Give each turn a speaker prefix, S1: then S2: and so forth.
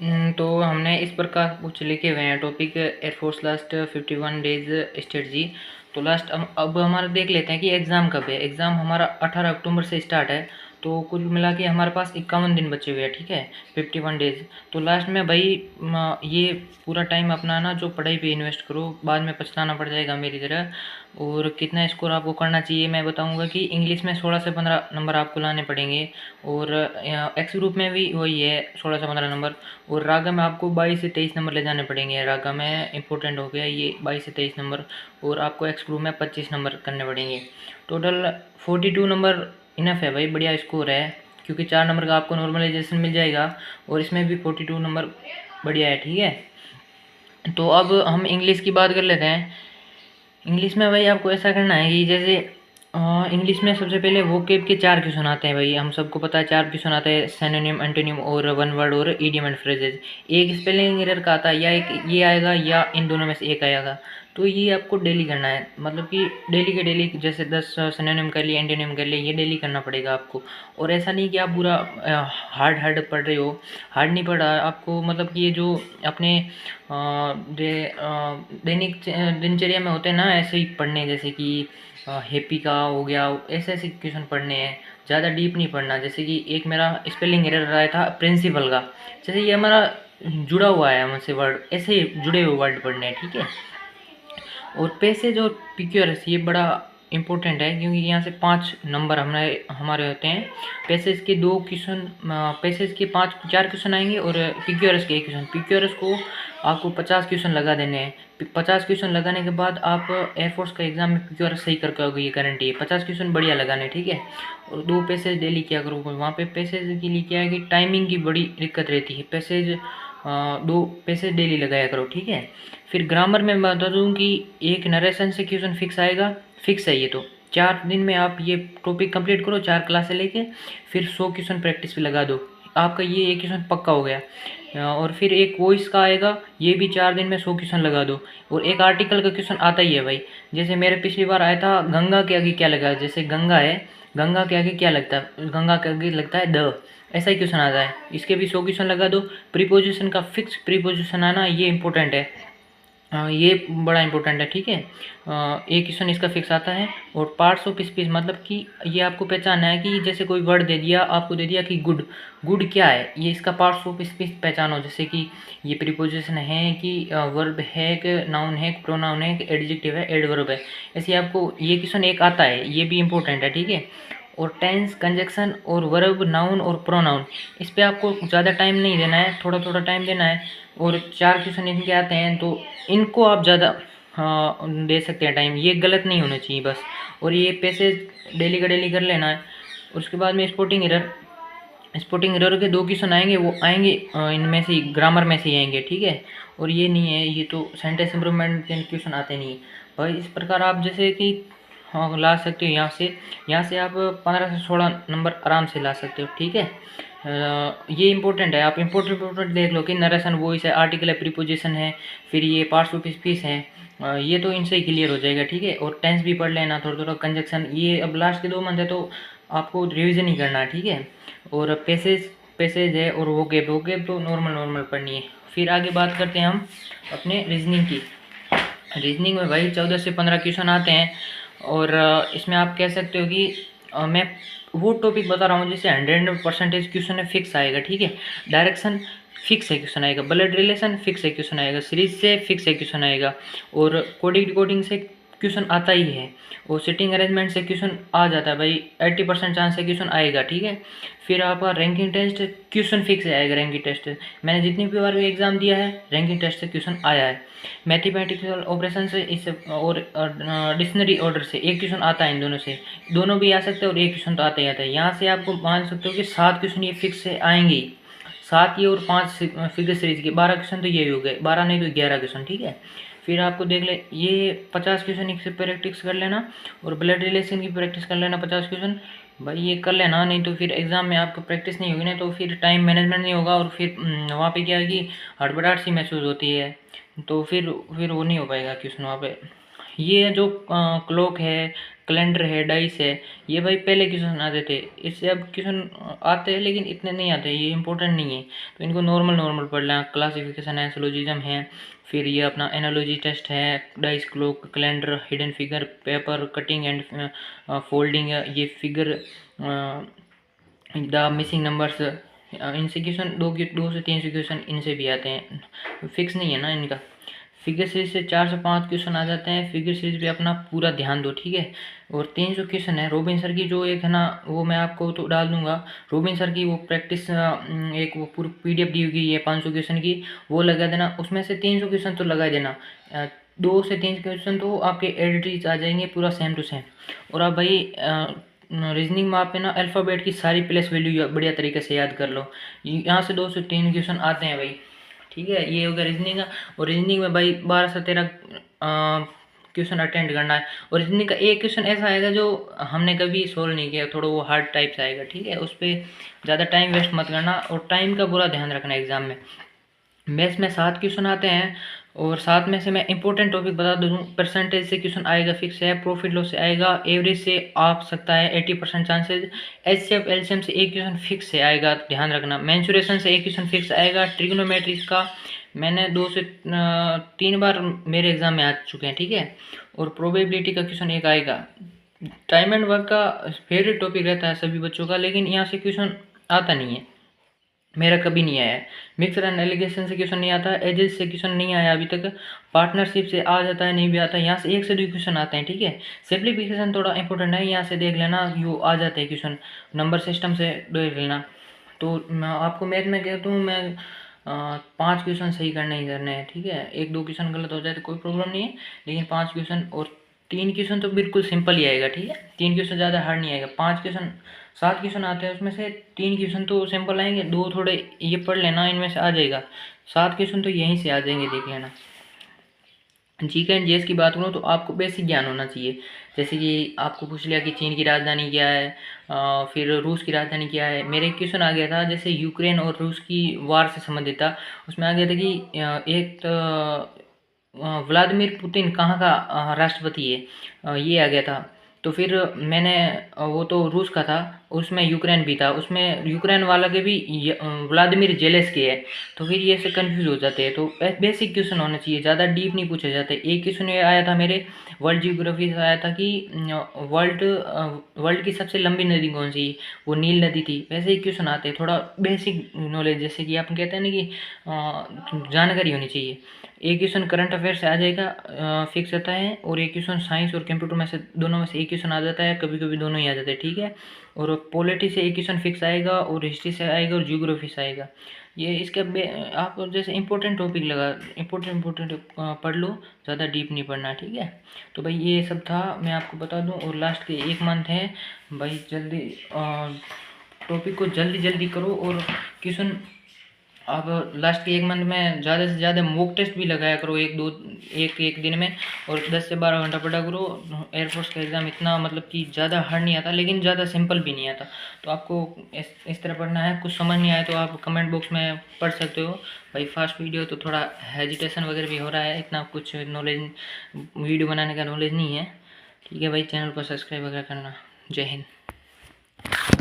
S1: तो हमने इस प्रकार कुछ लिखे हुए हैं topic air force last 51 days strategy. तो लास्ट अब हमारा देख लेते हैं कि एग्ज़ाम कब है। एग्ज़ाम हमारा 18 अक्टूबर से स्टार्ट है, तो कुल मिला के हमारे पास 51 दिन बचे हुए हैं, ठीक है, 51 डेज। तो लास्ट में भाई ये पूरा टाइम अपना ना जो पढ़ाई पे इन्वेस्ट करो, बाद में पछताना पड़ जाएगा मेरी तरह। और कितना स्कोर आपको करना चाहिए मैं बताऊंगा कि इंग्लिश में 16 से 15 नंबर आपको लाने पड़ेंगे, और एक्स ग्रुप में भी वही है 16 से 15 नंबर, और रागा में आपको 22 से 23 नंबर ले जाने पड़ेंगे। रागा में इंपॉर्टेंट हो गया ये 22 से 23 नंबर, और आपको एक्स ग्रुप में 25 नंबर करने पड़ेंगे। टोटल 42 नंबर इनफ है भाई, बढ़िया स्कोर है, क्योंकि 4 नंबर का आपको नॉर्मलाइजेशन मिल जाएगा, और इसमें भी 42 नंबर बढ़िया है, ठीक है। तो अब हम इंग्लिश की बात कर लेते हैं। इंग्लिश में भाई आपको ऐसा करना है कि जैसे इंग्लिश में सबसे पहले वोकेब के 4 क्वेश्चन आते हैं भाई, हम सबको पता है 4 क्वेश्चन आते हैं, सिनोनिम, एंटोनिम और वन वर्ड और इडियम एंड फ्रेजेज। एक स्पेलिंग एरर का आता है, या एक ये आएगा या इन दोनों में से एक आएगा। तो ये आपको डेली करना है, मतलब कि डेली के डेली, जैसे 10 सिनोनिम कर लिए, एंटोनिम कर लिए, ये डेली करना पड़ेगा आपको। और ऐसा नहीं कि आप पूरा हार्ड हार्ड पढ़ रहे हो, हार्ड नहीं पढ़ा आपको, मतलब कि ये जो अपने दैनिक दिनचर्या में होते हैं ना, ऐसे ही पढ़ने, जैसे कि हैप्पी का हो गया, ऐसे ऐसे क्वेश्चन पढ़ने हैं, ज़्यादा डीप नहीं पढ़ना। जैसे कि एक मेरा स्पेलिंग एरर आया था प्रिंसिपल का, जैसे ये हमारा जुड़ा हुआ है हमसे वर्ड, ऐसे ही जुड़े हुए वर्ड पढ़ने हैं, ठीक है। और पैसेज और पिक्योरस ये बड़ा इंपॉर्टेंट है, क्योंकि यहाँ से 5 नंबर हमारे होते हैं। पैसेज के 2 क्वेश्चन, पैसेज के 4 क्वेश्चन आएंगे, और पिक्योरस के 1 क्वेश्चन। पिक्योरस को आपको 50 क्वेश्चन लगा देने हैं। 50 क्वेश्चन लगाने के बाद आप एयरफोर्स का एग्जाम में पिक्योरस सही करके आओगे, ये गारंटी है। 50 क्वेश्चन बढ़िया लगाने, ठीक है। और 2 पैसेज डेली किया करो। वहाँ पे पैसेज के लिए क्या है कि टाइमिंग की बड़ी दिक्कत रहती है, पैसेज 2 पैसेज डेली लगाया करो, ठीक है। फिर ग्रामर में मैं बता दूँ कि एक नरेशन से क्वेश्चन फिक्स आएगा, फिक्स है ये तो। 4 दिन में आप ये टॉपिक कंप्लीट करो, 4 क्लासें लेके, फिर 100 क्वेश्चन प्रैक्टिस पे लगा दो, आपका ये एक क्वेश्चन पक्का हो गया। और फिर एक वॉइस का आएगा, ये भी 4 दिन में 100 क्वेश्चन लगा दो। और एक आर्टिकल का क्वेश्चन आता ही है भाई, जैसे मेरे पिछली बार आया था, गंगा के आगे क्या लगा, जैसे गंगा है, गंगा के आगे क्या लगता है, गंगा के आगे लगता है द, ऐसा ही क्वेश्चन आता है। इसके भी 100 क्वेश्चन लगा दो। प्रीपोजिशन का फिक्स प्रीपोजिशन आना, ये इंपॉर्टेंट है, ये बड़ा इंपॉर्टेंट है, ठीक है। एक क्वेश्चन इसका फिक्स आता है। और पार्ट्स ऑफ स्पीच, मतलब कि ये आपको पहचानना है कि जैसे कोई वर्ड दे दिया, आपको दे दिया कि गुड, गुड क्या है, ये इसका पार्ट्स ऑफ स्पीच पहचानो, जैसे कि ये प्रीपोजिशन है कि वर्ब है कि नाउन है कि प्रोनाउन है कि एडजेक्टिव है, एडवर्ब है, ऐसे आपको ये क्वेश्चन एक आता है, ये भी इंपॉर्टेंट है, ठीक है। और टेंस, कंजक्शन और वर्ब, नाउन और प्रोनाउन, इस पे आपको ज़्यादा टाइम नहीं देना है, थोड़ा थोड़ा टाइम देना है। और 4 क्वेश्चन इनके आते हैं, तो इनको आप ज़्यादा दे सकते हैं टाइम, ये गलत नहीं होना चाहिए बस। और ये पैसेज डेली का डेली कर लेना है। उसके बाद में स्पोर्टिंग एरर, स्पोर्टिंग एरर के 2 क्वेश्चन आएंगे, वो आएंगे इनमें से ग्रामर में से ही आएंगे, ठीक है। और ये नहीं है, ये तो सेंटेंस इंप्रूवमेंट के क्वेश्चन आते नहीं भाई। इस प्रकार आप जैसे कि हाँ ला सकते हो, यहाँ से आप 15 से 16 नंबर आराम से ला सकते हो, ठीक है। ये इंपॉर्टेंट है, आप इम्पोर्टेंट देख लो कि नरेशन, वॉइस है, आर्टिकल है, प्रीपोजिशन है, फिर ये पार्ट्स ऑफ स्पीच है, ये तो इनसे ही क्लियर हो जाएगा, ठीक है। और टेंस भी पढ़ लेना थोड़ा थोड़ा, कंजक्शन, ये अब लास्ट के 2 मंथ है तो आपको रिविजन ही करना है, ठीक है। और पैसेज, पैसेज है, और वोकेब तो नॉर्मल नॉर्मल पढ़नी है। फिर आगे बात करते हैं हम अपने रीजनिंग की। रीजनिंग में भाई 14 से 15 क्वेश्चन आते हैं, और इसमें आप कह सकते हो कि मैं वो टॉपिक बता रहा हूँ जिससे 100% क्वेश्चन है, फिक्स आएगा, ठीक है। डायरेक्शन फिक्स है क्वेश्चन आएगा, ब्लड रिलेशन फिक्स है क्वेश्चन आएगा, सीरीज से फिक्स है क्वेश्चन आएगा, और कोडिंग डिकोडिंग से क्वेश्चन आता ही है, और सिटिंग अरेंजमेंट से क्वेश्चन आ जाता है भाई, 80% चांस है क्वेश्चन आएगा, ठीक है। फिर आपका रैंकिंग टेस्ट क्वेश्चन फिक्स आएगा, रैंकिंग टेस्ट मैंने जितनी भी बार भी एग्जाम दिया है, रैंकिंग टेस्ट से क्वेश्चन आया है। मैथमेटिकल ऑपरेशन से इस, और डिक्शनरी ऑर्डर से एक क्वेश्चन आता है, इन दोनों से, दोनों भी आ सकते हैं, और एक क्वेश्चन तो आता ही आता है। यहाँ से आपको मान सकते हो कि 7 क्वेश्चन ये फिक्स से आएंगे ही, 7 ये, और 5 फिगर सीरीज के 12 क्वेश्चन तो ये हो गए, 12 नहीं तो 11 क्वेश्चन, ठीक है। फिर आपको देख ले, ये 50 क्वेश्चन एक से प्रैक्टिस कर लेना, और ब्लड रिलेशन की प्रैक्टिस कर लेना 50 क्वेश्चन भाई, ये कर लेना, नहीं तो फिर एग्जाम में आपको प्रैक्टिस नहीं होगी ना, तो फिर टाइम मैनेजमेंट नहीं होगा, और फिर वहाँ पे क्या है कि हड़बड़ाहट सी महसूस होती है, तो फिर वो नहीं हो पाएगा क्वेश्चन वहाँ पे। ये जो क्लॉक है, कैलेंडर है, डाइस है, ये भाई पहले क्वेश्चन आते थे, इससे अब क्वेश्चन आते हैं लेकिन इतने नहीं आते, ये इंपॉर्टेंट नहीं है, तो इनको नॉर्मल नॉर्मल पढ़ लें। क्लासिफिकेशन है, सिलोजिज्म है, फिर ये अपना एनालॉजी टेस्ट है, dice, clock, calendar, hidden figure, paper cutting and folding, ये फिगर, द मिसिंग नंबर्स, इनसे क्वेश्चन दो से तीन से क्वेश्चन इनसे भी आते हैं, फिक्स नहीं है ना इनका। फिगर सीरीज से 4 से 5 क्वेश्चन आ जाते हैं, फिगर सीरीज पे अपना पूरा ध्यान दो, ठीक है। और 300 क्वेश्चन है रॉबिन सर की, जो एक है ना वो मैं आपको तो डाल दूंगा, रॉबिन सर की वो प्रैक्टिस एक वो पूरी पीडीएफ दी हुई है 500 क्वेश्चन की, वो लगा देना, उसमें से 300 क्वेश्चन तो लगा देना, 2 से 3 क्वेश्चन तो आपके एडिटरीज आ जाएंगे पूरा सेम टू सेम। और आप भाई रीजनिंग में आप ना अल्फ़ाबेट की सारी प्लेस वैल्यू बढ़िया तरीके से याद कर लो, यहाँ से 2 से 3 क्वेश्चन आते हैं भाई, ठीक है। ये हो गया रीजनिंग का। और रीजनिंग में भाई 12 से 13 क्वेश्चन अटेंड करना है, और रीजनिंग का एक क्वेश्चन ऐसा आएगा जो हमने कभी सोल्व नहीं किया, थोड़ा वो हार्ड टाइप से आएगा, ठीक है। उस पर ज़्यादा टाइम वेस्ट मत करना, और टाइम का पूरा ध्यान रखना एग्जाम में। मैथ्स में 7 क्वेश्चन आते हैं, और 7 में से मैं इंपॉर्टेंट टॉपिक बता दूँ, परसेंटेज से क्वेश्चन आएगा फिक्स है, प्रॉफिट लॉस से आएगा, एवरेज से आ सकता है 80% चांसेज, एचसीएफ एलसीएम से एक क्वेश्चन फिक्स से आएगा, ध्यान रखना, मेंसुरेशन से एक क्वेश्चन फिक्स आएगा, ट्रिग्नोमेट्री का मैंने 2 से 3 बार मेरे एग्जाम में आ चुके हैं, ठीक है। और प्रोबेबिलिटी का क्वेश्चन एक आएगा। टाइम एंड वर्क का फेवरेट टॉपिक रहता है सभी बच्चों का, लेकिन यहाँ से क्वेश्चन आता नहीं है, मेरा कभी नहीं आया है। मिक्सर एंड एलिगेशन से क्वेश्चन नहीं आता, एजेस से क्वेश्चन नहीं आया अभी तक, पार्टनरशिप से आ जाता है, नहीं भी आता है, यहाँ से 1 से 2 क्वेश्चन आते हैं, ठीक है। सिंप्लीफिकेशन थोड़ा इंपॉर्टेंट है, यहाँ से देख लेना, यू आ जाते हैं क्वेश्चन, नंबर सिस्टम से देख लेना। तो मैं आपको मैथ में कहता हूँ, मैं 5 क्वेश्चन सही करने ही करने हैं, ठीक है। 1-2 क्वेश्चन गलत हो जाए तो कोई प्रॉब्लम नहीं है, लेकिन 5 क्वेश्चन, और 3 क्वेश्चन तो बिल्कुल सिंपल ही आएगा, ठीक है। 3 क्वेश्चन ज़्यादा हार्ड नहीं आएगा। 5 क्वेश्चन, 7 क्वेश्चन आते हैं, उसमें से 3 क्वेश्चन तो सिंपल आएंगे, 2 थोड़े ये पढ़ लेना, इनमें से आ जाएगा। 7 क्वेश्चन तो यहीं से आ जाएंगे, देख लेना। जीके एंड जीएस की बात करूँ तो आपको बेसिक ज्ञान होना चाहिए, जैसे कि आपको पूछ लिया कि चीन की राजधानी क्या है, फिर रूस की राजधानी क्या है। मेरे एक क्वेश्चन आ गया था, जैसे यूक्रेन और रूस की वार से संबंधित था, उसमें आ गया था कि एक व्लादिमीर पुतिन कहाँ का राष्ट्रपति है, ये आ गया था। तो फिर मैंने वो तो रूस का था, उसमें यूक्रेन भी था, उसमें यूक्रेन वाला के भी व्लादिमीर जेलेस्की है, तो फिर ये से कंफ्यूज हो जाते हैं। तो बेसिक क्वेश्चन होना चाहिए, ज़्यादा डीप नहीं पूछे जाते। एक क्वेश्चन ये आया था मेरे वर्ल्ड जियोग्राफी से आया था कि वर्ल्ड की सबसे लंबी नदी कौन सी, वो नील नदी थी। वैसे ही क्वेश्चन आते हैं, थोड़ा बेसिक नॉलेज, जैसे कि आप कहते हैं ना कि जानकारी होनी चाहिए। एक क्वेश्चन करंट अफेयर से आ जाएगा, फिक्स रहता है, और एक क्वेश्चन साइंस और कंप्यूटर में से दोनों में से एक क्वेश्चन आ जाता है, कभी कभी दोनों ही आ जाते हैं, ठीक है। और पॉलिटी से एक क्वेश्चन फिक्स आएगा, और हिस्ट्री से आएगा, और जियोग्राफी से आएगा। ये इसके आप जैसे इंपॉर्टेंट टॉपिक लगा, इंपॉर्टेंट पढ़ लो, ज़्यादा डीप नहीं पढ़ना, ठीक है। तो भाई ये सब था, मैं आपको बता दूं। और लास्ट के 1 मंथ है भाई, जल्दी टॉपिक को जल्दी जल्दी करो, और क्वेश्चन आप लास्ट के 1 मंथ में ज़्यादा से ज़्यादा मॉक टेस्ट भी लगाया करो, एक दिन में, और 10 से 12 घंटा पढ़ा करो। एयरफोर्स का एग्ज़ाम इतना मतलब कि ज़्यादा हार्ड नहीं आता, लेकिन ज़्यादा सिंपल भी नहीं आता, तो आपको इस तरह पढ़ना है। कुछ समझ नहीं आए तो आप कमेंट बॉक्स में पढ़ सकते हो। भाई फास्ट वीडियो तो थोड़ा हेजिटेशन वगैरह भी हो रहा है, इतना कुछ नॉलेज वीडियो बनाने का नॉलेज नहीं है, ठीक है भाई। चैनल को सब्सक्राइब वगैरह करना। जय हिंद।